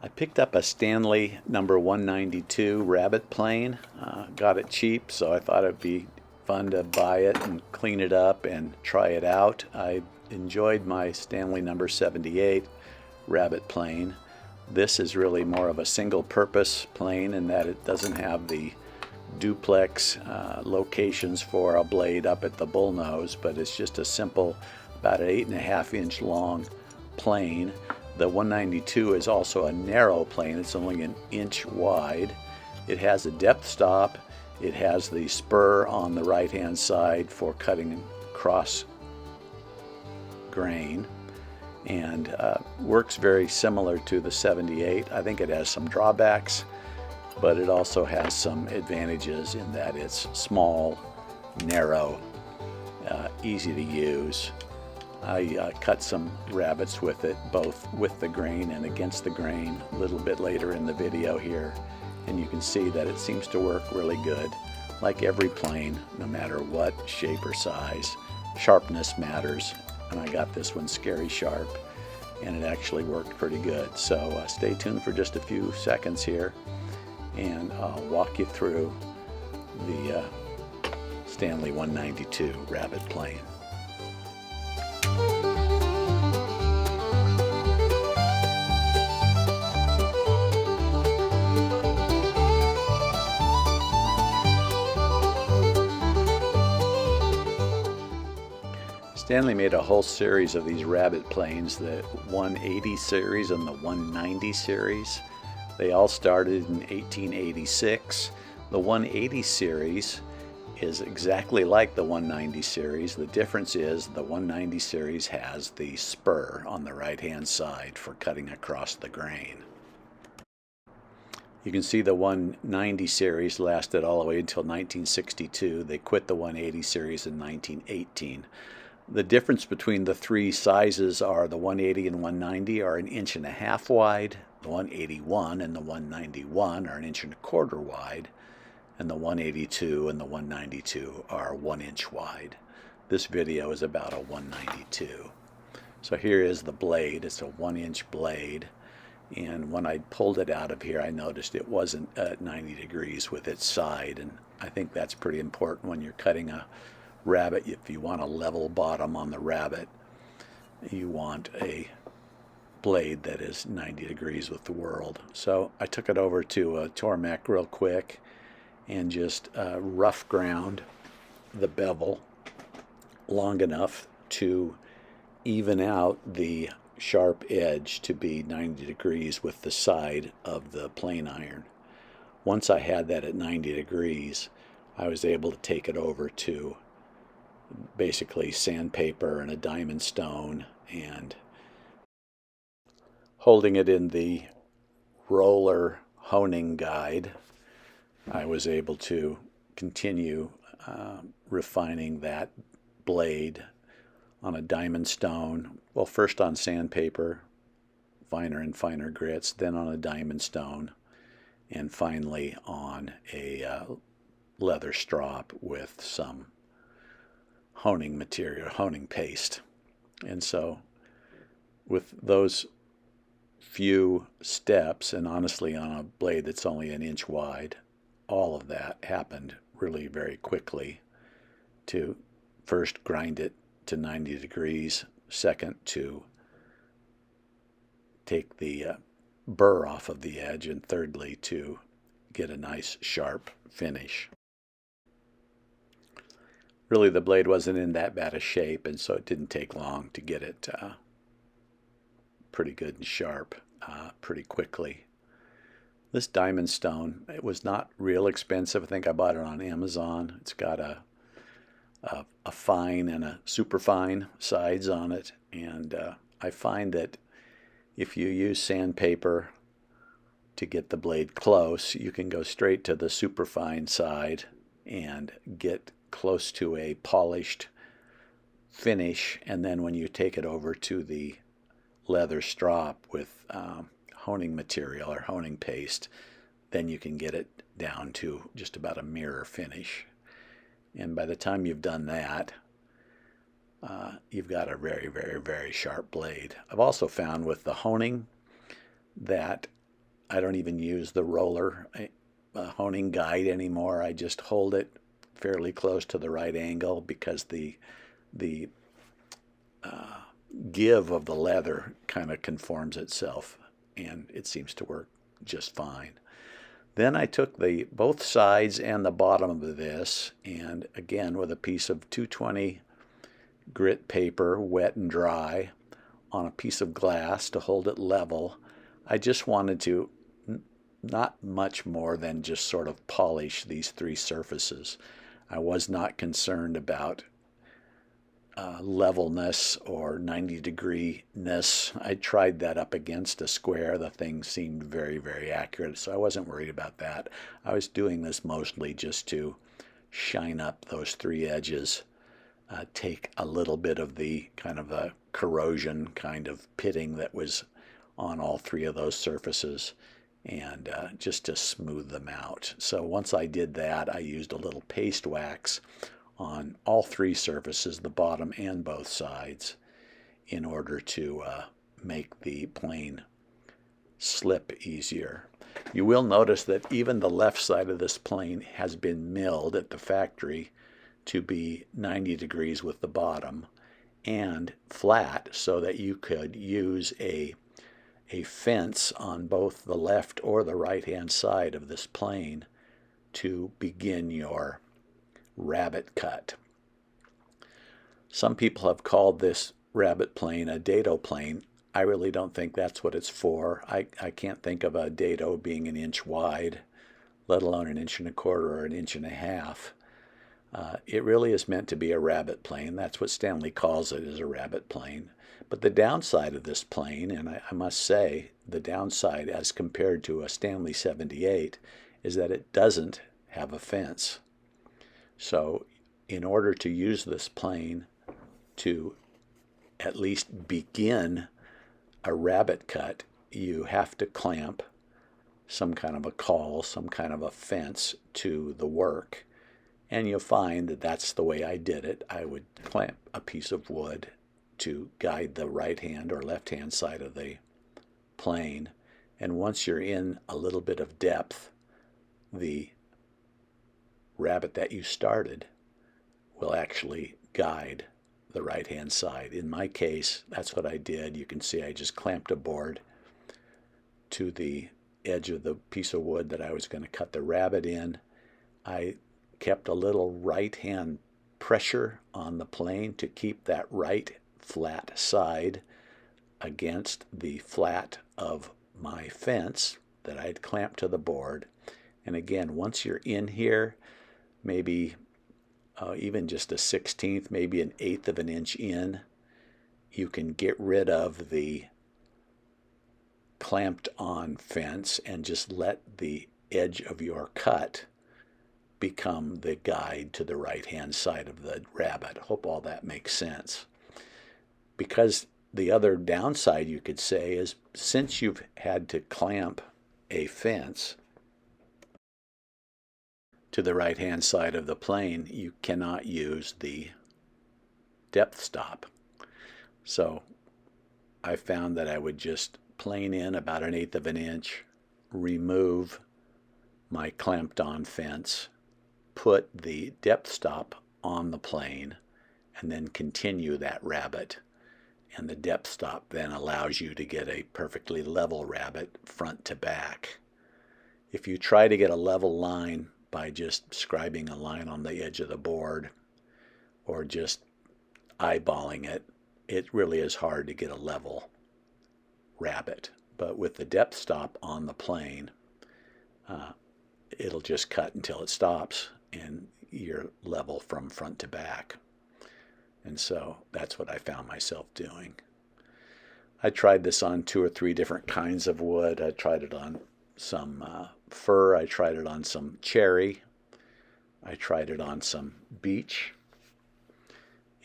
I picked up a Stanley number 192 Rabbet plane. Got it cheap, so I thought it'd be fun to buy it and clean it up and try it out. I enjoyed my Stanley number 78 Rabbet plane. This is really more of a single-purpose plane in that it doesn't have the duplex locations for a blade up at the bullnose, but it's just a simple, about an 8.5-inch long plane. The 192 is also a narrow plane. It's only an inch wide. It has a depth stop. It has the spur on the right-hand side for cutting cross grain, and works very similar to the 78. I think it has some drawbacks, but it also has some advantages in that it's small, narrow, easy to use. I cut some rabbets with it, both with the grain and against the grain, a little bit later in the video here, and you can see that it seems to work really good. Like every plane, no matter what shape or size, sharpness matters, and I got this one scary sharp, and it actually worked pretty good. So stay tuned for just a few seconds here, and I'll walk you through the Stanley 192 Rabbet plane. Stanley made a whole series of these Rabbet planes, the 180 series and the 190 series. They all started in 1886. The 180 series is exactly like the 190 series. The difference is the 190 series has the spur on the right-hand side for cutting across the grain. You can see the 190 series lasted all the way until 1962. They quit the 180 series in 1918. The difference between the three sizes are the 180 and 190 are 1.5 inches wide, the 181 and the 191 are 1.25 inches wide, and the 182 and the 192 are 1 inch wide. This video is about a 192. So here is the blade. It's a 1-inch blade, and when I pulled it out of here I noticed it wasn't at 90 degrees with its side, and I think that's pretty important when you're cutting a rabbet. If you want a level bottom on the rabbet, you want a blade that is 90 degrees with the world. So I took it over to a Tormek real quick and just rough ground the bevel long enough to even out the sharp edge to be 90 degrees with the side of the plane iron. Once I had that at 90 degrees, I was able to take it over to basically sandpaper and a diamond stone, and holding it in the roller honing guide, I was able to continue refining that blade on a diamond stone. Well, first on sandpaper, finer and finer grits, then on a diamond stone, and finally on a leather strop with some honing material, honing paste. And so with those few steps, and honestly on a blade that's only 1 inch wide, all of that happened really very quickly. To first grind it to 90 degrees, second to take the burr off of the edge, and thirdly to get a nice sharp finish. Really, the blade wasn't in that bad a shape, and so it didn't take long to get it pretty good and sharp pretty quickly. This diamond stone, it was not real expensive. I think I bought it on Amazon. It's got a fine and a super fine sides on it, and I find that if you use sandpaper to get the blade close, you can go straight to the super fine side and get close to a polished finish, and then when you take it over to the leather strop with honing material or honing paste, then you can get it down to just about a mirror finish. And by the time you've done that, you've got a very, very, very sharp blade. I've also found with the honing that I don't even use the roller honing guide anymore. I just hold it fairly close to the right angle because the give of the leather kind of conforms itself, and it seems to work just fine. Then I took both sides and the bottom of this, and again with a piece of 220 grit paper, wet and dry, on a piece of glass to hold it level. I just wanted to not much more than just sort of polish these three surfaces. I was not concerned about levelness or 90-degree-ness. I tried that up against a square. The thing seemed very, very accurate, so I wasn't worried about that. I was doing this mostly just to shine up those three edges, take a little bit of the kind of a corrosion kind of pitting that was on all three of those surfaces, and just to smooth them out. So once I did that, I used a little paste wax on all three surfaces, the bottom and both sides, in order to make the plane slip easier. You will notice that even the left side of this plane has been milled at the factory to be 90 degrees with the bottom and flat, so that you could use a fence on both the left or the right hand side of this plane to begin your rabbet cut. Some people have called this rabbet plane a dado plane. I really don't think that's what it's for. I can't think of a dado being an inch wide, let alone an inch and a quarter or an inch and a half. It really is meant to be a rabbet plane. That's what Stanley calls it, is a rabbet plane. But the downside of this plane, and I must say the downside as compared to a Stanley 78, is that it doesn't have a fence. So in order to use this plane to at least begin a rabbet cut, you have to clamp some kind of a caul, some kind of a fence to the work. And you'll find that that's the way I did it. I would clamp a piece of wood to guide the right hand or left hand side of the plane. And once you're in a little bit of depth, the rabbet that you started will actually guide the right hand side. In my case, that's what I did. You can see I just clamped a board to the edge of the piece of wood that I was going to cut the rabbet in. I kept a little right hand pressure on the plane to keep that right flat side against the flat of my fence that I had clamped to the board. And again, once you're in here, maybe even just a 1/16, maybe an 1/8 of an inch in, you can get rid of the clamped on fence and just let the edge of your cut become the guide to the right hand side of the rabbet. Hope all that makes sense. Because the other downside, you could say, is since you've had to clamp a fence to the right hand side of the plane, you cannot use the depth stop. So I found that I would just plane in about an 1/8 of an inch, remove my clamped on fence, put the depth stop on the plane, and then continue that rabbet. And the depth stop then allows you to get a perfectly level rabbet front to back. If you try to get a level line by just scribing a line on the edge of the board or just eyeballing it, it really is hard to get a level rabbet. But with the depth stop on the plane, it'll just cut until it stops and you're level from front to back. And so that's what I found myself doing. I tried this on 2 or 3 different kinds of wood. I tried it on some fir. I tried it on some cherry. I tried it on some beech.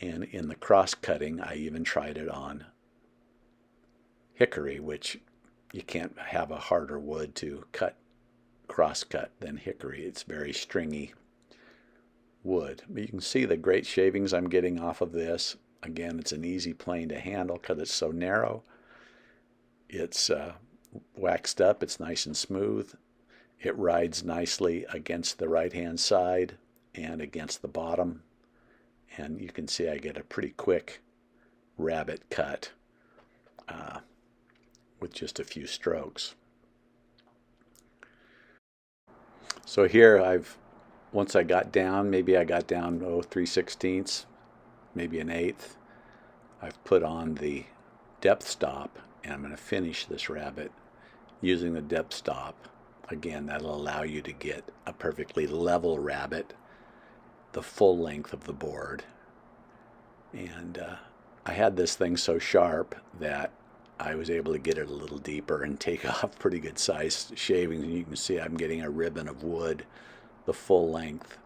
And in the cross-cutting, I even tried it on hickory, which you can't have a harder wood to cut cross-cut than hickory. It's very stringy wood. But you can see the great shavings I'm getting off of this. Again, it's an easy plane to handle because it's so narrow. It's waxed up. It's nice and smooth. It rides nicely against the right-hand side and against the bottom. And you can see I get a pretty quick rabbet cut with just a few strokes. So here once I got down, maybe I got down 3/16, maybe an eighth, I've put on the depth stop, and I'm going to finish this rabbet using the depth stop. Again, that'll allow you to get a perfectly level rabbet, the full length of the board. And I had this thing so sharp that I was able to get it a little deeper and take off pretty good sized shavings. And you can see I'm getting a ribbon of wood, the full length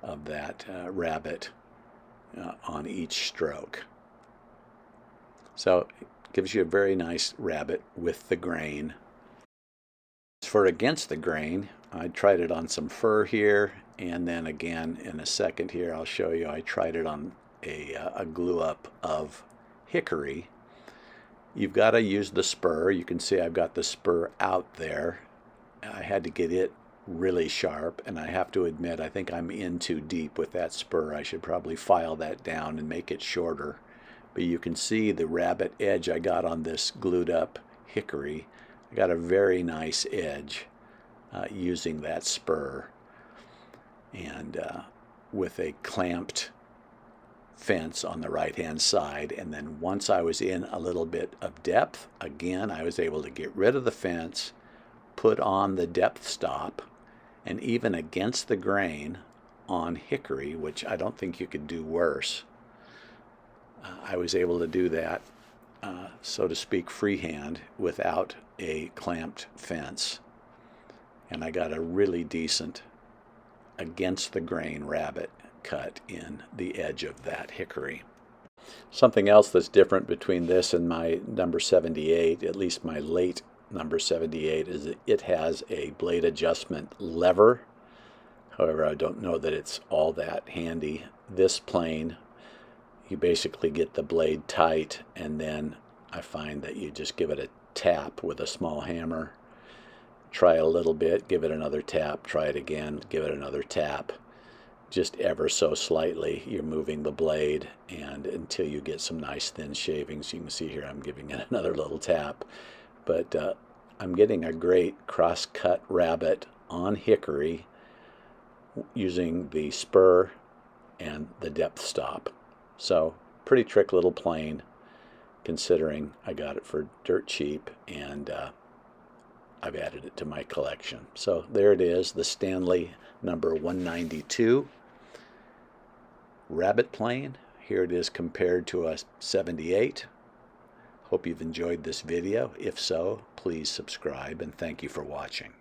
of that rabbet on each stroke. So it gives you a very nice rabbet with the grain. For against the grain, I tried it on some fur here, and then again in a second here I'll show you I tried it on a glue up of hickory. You've got to use the spur. You can see I've got the spur out there. I had to get it really sharp, and I have to admit I think I'm in too deep with that spur. I should probably file that down and make it shorter. But you can see the rabbet edge I got on this glued up hickory. I got a very nice edge using that spur, and with a clamped fence on the right hand side. And then once I was in a little bit of depth, again I was able to get rid of the fence, put on the depth stop, and even against the grain on hickory, which I don't think you could do worse, I was able to do that so to speak freehand without a clamped fence, and I got a really decent against the grain rabbet cut in the edge of that hickory. Something else that's different between this and my number 78, at least my late number 78, is that it has a blade adjustment lever. However, I don't know that it's all that handy. This plane, you basically get the blade tight, and then I find that you just give it a tap with a small hammer, try a little bit, give it another tap, try it again, give it another tap. Just ever so slightly you're moving the blade, and until you get some nice thin shavings. You can see here I'm giving it another little tap, but I'm getting a great cross-cut rabbet on hickory using the spur and the depth stop. So pretty trick little plane, considering I got it for dirt cheap, and I've added it to my collection. So there it is, the Stanley number 192 rabbet plane. Here it is compared to a 78. Hope you've enjoyed this video. If so, please subscribe, and thank you for watching.